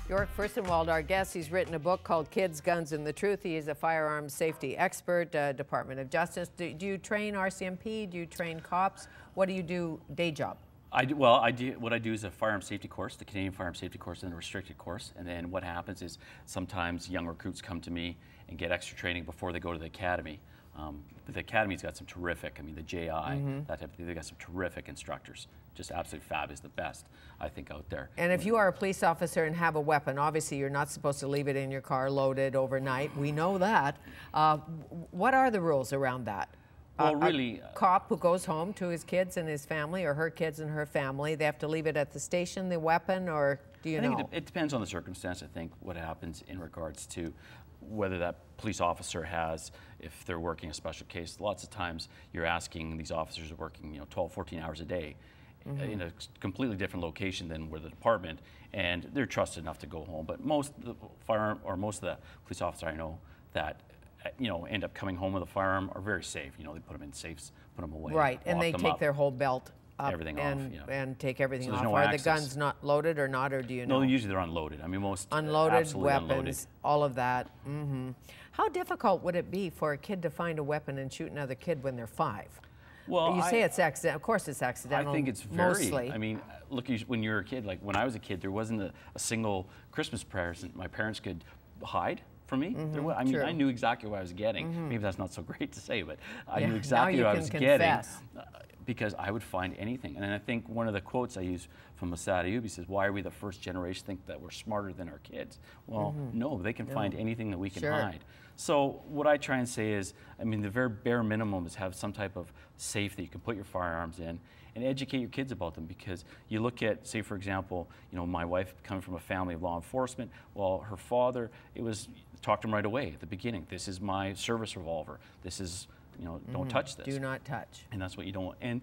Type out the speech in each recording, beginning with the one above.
York Furstenwald, our guest, he's written a book called Kids, Guns, and the Truth. He is a firearms safety expert, Department of Justice. Do you train RCMP? Do you train cops? What do you do day job? What I do is a firearm safety course, the Canadian firearm safety course, and a restricted course. And then what happens is sometimes young recruits come to me and get extra training before they go to the academy. The academy's got some terrific, the JI, that type of thing, they got some terrific instructors. Just absolutely fabulous, the best, I think, out there. And if you are a police officer and have a weapon, obviously you're not supposed to leave it in your car loaded overnight. We know that. What are the rules around that? Well, really, a cop who goes home to his kids and his family, or her kids and her family, they have to leave it at the station, the weapon, or do you know? I think it depends on the circumstance, I think, what happens in regards to whether that police officer has, if they're working a special case. Lots of times you're asking these officers are working 12, 14 hours a day in a completely different location than where the department, and they're trusted enough to go home. But most of the most of the police officers I know that end up coming home with a firearm are very safe. They put them in safes, put them away. Right, and they take their whole belt up everything and take everything off. No Are access. the guns not loaded or not, or do you know? No, usually they're unloaded. Most unloaded weapons, unloaded. all of that. How difficult would it be for a kid to find a weapon and shoot another kid when they're 5? Well, you say it's accidental. Of course, it's accidental. I think it's very. Mostly. Look, when you're a kid, like when I was a kid, there wasn't a single Christmas present my parents could hide from me. I knew exactly what I was getting. Maybe that's not so great to say, but I knew exactly what I was getting because I would find anything. And I think one of the quotes I use from Masada Ayubi says, "Why are we the first generation think that we're smarter than our kids?" Well, no, they can find anything that we can hide. So what I try and say is, the very bare minimum is have some type of safe that you can put your firearms in and educate your kids about them, because you look at, say for example, my wife coming from a family of law enforcement. Well, her father, talked to him right away at the beginning. This is my service revolver. This is, don't touch this. Do not touch. And that's what you don't want. And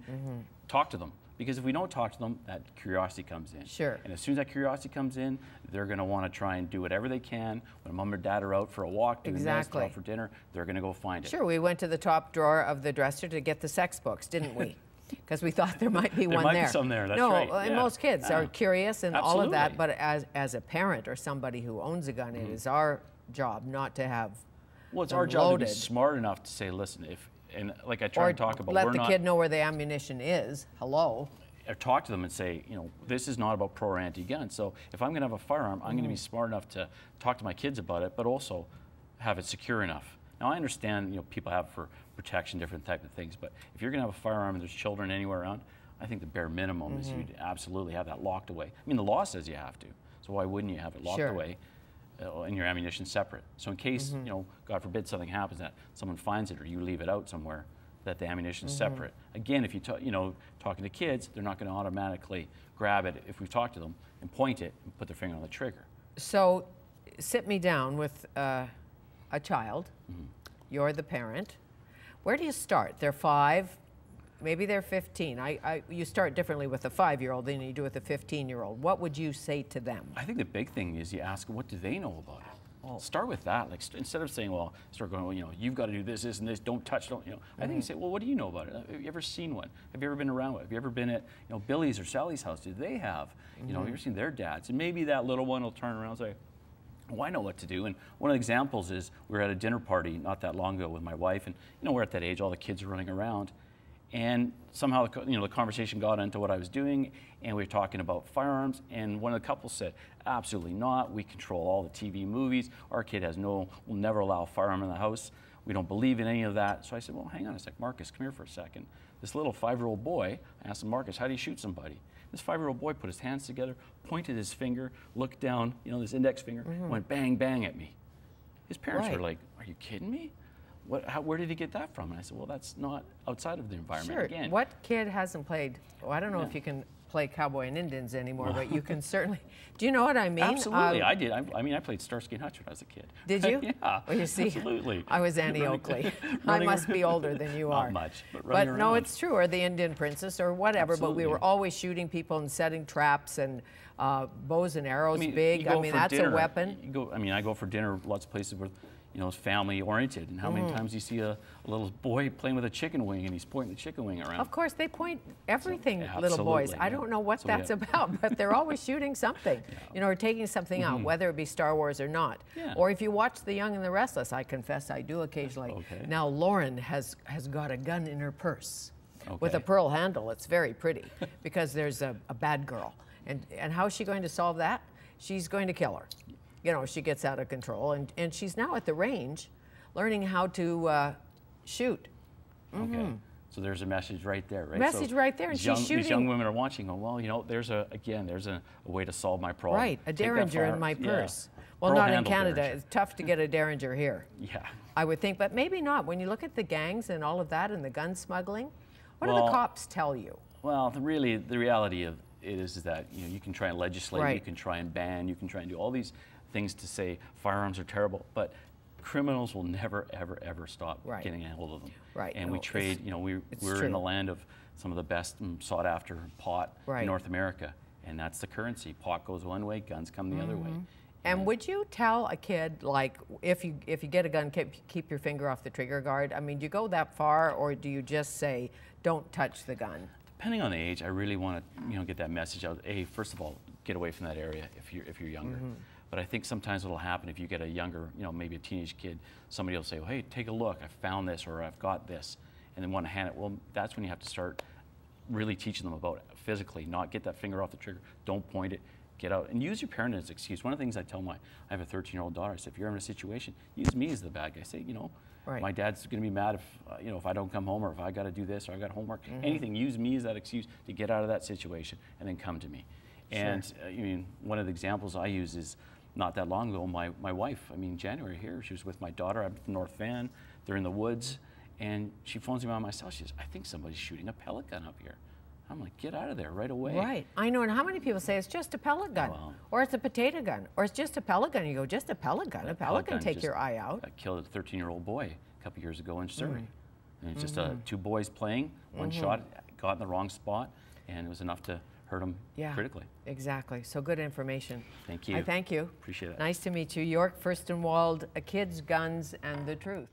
talk to them. Because if we don't talk to them, that curiosity comes in. Sure. And as soon as that curiosity comes in, they're going to want to try and do whatever they can. When mom or dad are out for a walk, doing this, they're out for dinner, they're going to go find it. Sure, we went to the top drawer of the dresser to get the sex books, didn't we? Because we thought there might be one there. There might be some there, that's right. No, and most kids are curious and all of that, but as a parent or somebody who owns a gun, it is our job not to have it's our job to be smart enough to say, listen, and like I try to talk about, let the kid know where the ammunition is. Hello. Or talk to them and say, this is not about pro or anti-gun. So if I'm going to have a firearm, I'm going to be smart enough to talk to my kids about it, but also have it secure enough. Now I understand, people have for protection different type of things, but if you're going to have a firearm and there's children anywhere around, I think the bare minimum is you'd absolutely have that locked away. The law says you have to, so why wouldn't you have it locked away? And your ammunition separate. So in case, God forbid something happens that someone finds it or you leave it out somewhere, that the ammunition is separate. Again, if you talking to kids, they're not going to automatically grab it if we talk to them and point it and put their finger on the trigger. So sit me down with a child. You're the parent. Where do you start? They're 5. Maybe they're 15. You start differently with a 5-year-old than you do with a 15-year-old. What would you say to them? I think the big thing is you ask, what do they know about it? Well, start with that. Like instead of saying, well, start going, well, you've got to do this, this, and this. Don't touch. Don't. I think you say, well, what do you know about it? Have you ever seen one? Have you ever been around one? Have you ever been at Billy's or Sally's house? Do they have? Have you ever seen their dads? And maybe that little one will turn around and say, well, I know what to do. And one of the examples is we were at a dinner party not that long ago with my wife, and we're at that age, all the kids are running around. And somehow, the conversation got into what I was doing, and we were talking about firearms. And one of the couples said, "Absolutely not. We control all the TV movies. Our kid we'll never allow a firearm in the house. We don't believe in any of that." So I said, "Well, hang on a sec, Marcus, come here for a second." This little 5-year-old boy, I asked him, "Marcus, how do you shoot somebody?" This 5-year-old boy put his hands together, pointed his finger, looked down, this index finger, went bang, bang at me. His parents were like, "Are you kidding me? Where did he get that from?" And I said, well, that's not outside of the environment. Sure. Again. What kid hasn't played? Well, I don't know if you can play Cowboy and Indians anymore, but you can certainly. Do you know what I mean? Absolutely, I did. I played Starsky and Hutch when I was a kid. Did you? Yeah. Well, you see, absolutely. I was Annie Oakley. I must be older than you are. Not much, but running around. No, it's true, or the Indian Princess, or whatever. Absolutely. But we were always shooting people and setting traps and bows and arrows. Big. That's dinner, a weapon. I go for dinner lots of places where you know, is family oriented, and how many times you see a little boy playing with a chicken wing and he's pointing the chicken wing around. Of course, they point everything, So, little boys. absolutely, I don't know what So, that's about, but they're always shooting something, you know, or taking something out, whether it be Star Wars or not. Yeah. Or if you watch The Young and the Restless, I confess I do occasionally. Okay. Now Lauren has got a gun in her purse with a Okay. pearl handle. It's very pretty because there's a bad girl. And how is she going to solve that? She's going to kill her. You know, she gets out of control. And she's now at the range learning how to shoot. Okay. So there's a message right there, right? Message right there, and she's shooting. These young women are watching, going, well, you know, there's a way to solve my problem. Right, a Take that Derringer in fire- my yeah. purse. Well, Pearl not in handle Canada. Derringer. It's tough to get a Derringer here, Yeah. I would think, but maybe not. When you look at the gangs and all of that and the gun smuggling, what do Well, the cops tell you? Well, the reality of it is that, you know, you can try and legislate, you Right. can try and ban, you can try and do all these things to say firearms are terrible, but criminals will never, ever, ever stop Right. getting a hold of them. Right. And No, we trade, you know, we're true. in the land of some of the best and sought after pot Right. in North America, and that's the currency. Pot goes one way, guns come the other way. And would you tell a kid, like, if you get a gun, keep your finger off the trigger guard? I mean, do you go that far, or do you just say, don't touch the gun? Depending on the age, I really want to, you know, get that message out. First of all, get away from that area if you're younger. But I think sometimes what'll happen if you get a younger, you know, maybe a teenage kid, somebody will say, well, hey, take a look, I found this, or I've got this, and then want to hand it. Well, that's when you have to start really teaching them about it physically, not get that finger off the trigger, don't point it, get out, and use your parent as an excuse. One of the things I tell I have a 13-year-old daughter, I said, if you're in a situation, use me as the bad guy. Say, you know, Right. my dad's going to be mad if, you know, if I don't come home, or if I got to do this, or I got homework, anything, use me as that excuse to get out of that situation, and then come to me. And I mean, one of the examples I use is not that long ago, my wife, I mean, January here, she was with my daughter up in North Van, they're in the woods, and she phones me on my cell, she says, I think somebody's shooting a pellet gun up here. I'm like, get out of there right away. Right. I know, and how many people say it's just a pellet gun, Well, or it's a potato gun, or it's just a pellet gun? You go, just a pellet gun. A pellet can gun take just your eye out. killed a 13-year-old boy a couple years ago in Surrey. And it's just two boys playing, one shot, got in the wrong spot, and it was enough to hurt them critically. Exactly. So good information. Thank you. I thank you. Appreciate it. Nice to meet you. York Furstenwald, Kids, Guns, and the Truth.